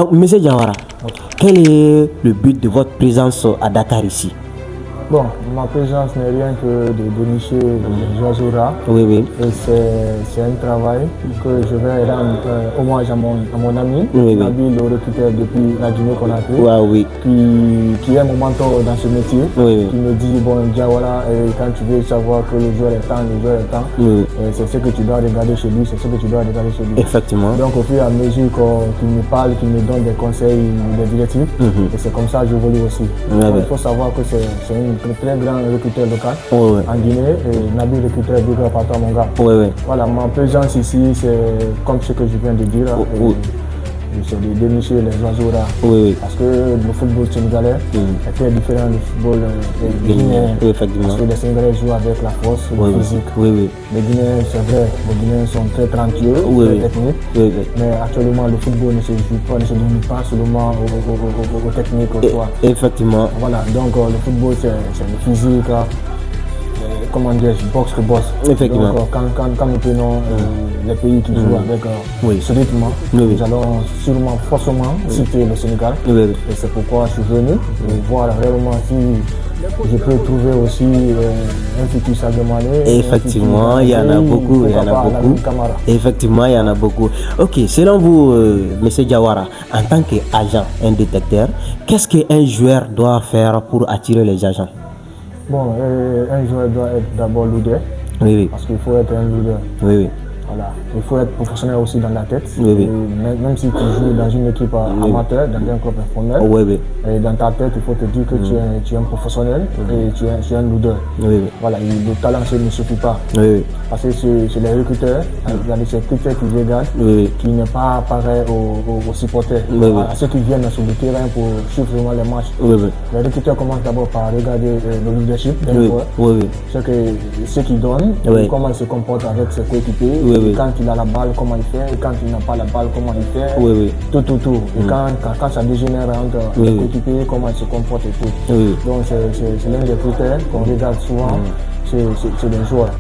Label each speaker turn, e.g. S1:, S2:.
S1: Donc, Monsieur Diawara, quel est le but de votre présence à Dakar ici?
S2: Bon, ma présence n'est rien que de dénicher les oiseaux rares.
S1: Oui, oui.
S2: Et c'est un travail que je vais rendre hommage à mon ami,
S1: Oui, oui.
S2: Nabil, le recruteur depuis la Guinée-Conakry,
S1: Ouais, oui.
S2: qui est mon mentor dans ce métier,
S1: Oui, oui.
S2: qui me dit, bon, Diawara, quand tu veux savoir que le joueur est temps,
S1: Oui.
S2: c'est ce que tu dois regarder chez lui, c'est ce que tu dois regarder chez lui.
S1: Effectivement.
S2: Donc au fur et à mesure qu'il me parle, qu'il me donne des conseils, des directives, et c'est comme ça que j'évolue aussi.
S1: Ouais,
S2: Donc,
S1: ouais.
S2: il faut savoir que c'est un très grand recruteur local
S1: Oui, oui.
S2: en Guinée, et Nabil recruteur big up à toi mon gars.
S1: Oui, oui.
S2: Voilà, ma présence ici, c'est comme ce que je viens de dire,
S1: Oui.
S2: c'est de dénicher les oiseaux rares.
S1: Oui, oui.
S2: Parce que le football sénégalais est très différent du football guinéen.
S1: Oui, effectivement.
S2: Parce que les Sénégalais jouent avec la force,
S1: Oui,
S2: le
S1: oui.
S2: physique.
S1: Oui, oui.
S2: Les Guinéens, c'est vrai, les Guinéens sont très talentueux,
S1: Oui,
S2: très
S1: oui.
S2: techniques.
S1: Oui, oui.
S2: Mais actuellement, le football ne se limite pas seulement aux techniques, au choix.
S1: Effectivement.
S2: Voilà, donc le football, c'est le physique, comment dire, box to box.
S1: Effectivement.
S2: Donc quand nous prenons les pays qui jouent avec
S1: Oui.
S2: ce rythme,
S1: Oui, oui.
S2: nous allons sûrement, forcément citer le Sénégal.
S1: Oui, oui.
S2: Et c'est pourquoi je suis venu pour voir réellement si je peux trouver aussi un futur Sadio Mané.
S1: Effectivement, il y en a beaucoup, il y en a beaucoup. Effectivement, il y en a beaucoup. Ok, selon vous, Monsieur Diawara, en tant qu'agent, un détecteur, qu'est-ce qu'un joueur doit faire pour attirer les agents?
S2: Bon, un joueur doit être d'abord leader,
S1: Oui, oui.
S2: parce qu'il faut être un leader.
S1: Oui, oui.
S2: Voilà. Il faut être professionnel aussi dans la tête.
S1: Oui, oui.
S2: Et même si tu joues dans une équipe amateur, dans un club informel,
S1: Oui, oui.
S2: et dans ta tête, il faut te dire que tu es un professionnel et tu es un leader.
S1: Oui, oui.
S2: Voilà, le talent ne suffit pas.
S1: Oui, oui.
S2: Parce que c'est les recruteurs, il y a des critères qui regardent,
S1: Oui, oui.
S2: qui n'est pas pareil aux supporters,
S1: Oui, oui.
S2: à ceux qui viennent sur le terrain pour suivre vraiment les matchs.
S1: Oui, oui.
S2: Les recruteurs commencent d'abord par regarder le leadership d'un
S1: Oui,
S2: joueur,
S1: oui, oui.
S2: ce qu'il donne,
S1: Oui.
S2: comment il se comporte avec ses coéquipiers,
S1: Oui, oui.
S2: quand il a la balle, comment il fait, et quand il n'a pas la balle, comment il fait,
S1: Oui, oui.
S2: tout. Et quand ça dégénère entre les coéquipiers, comment il se comporte et tout.
S1: Oui.
S2: Donc c'est l'un des critères qu'on regarde souvent, c'est les joueurs.